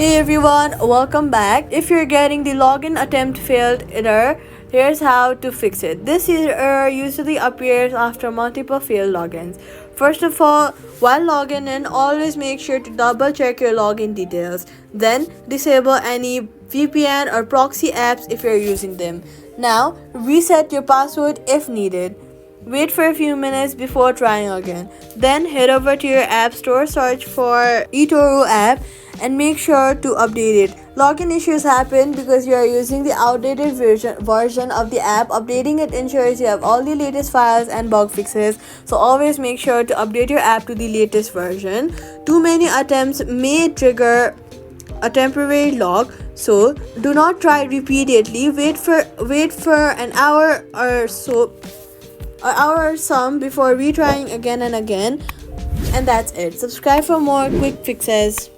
Hey everyone, welcome back. If you're getting the login attempt failed error, here's how to fix it. This error usually appears after multiple failed logins. First of all, while logging in, always make sure to double check your login details. Then disable any VPN or proxy apps if you're using them. Now, reset your password if needed. Wait for a few minutes before trying again. Then head over to your app store, search for eToro app and make sure to update it. Login issues happen because you are using the outdated version of the app. Updating it ensures you have all the latest files and bug fixes. So always make sure to update your app to the latest version. Too many attempts may trigger a temporary log, so do not try repeatedly. Wait for an hour or so, an hour or some before retrying again and again. And that's it. Subscribe for more quick fixes.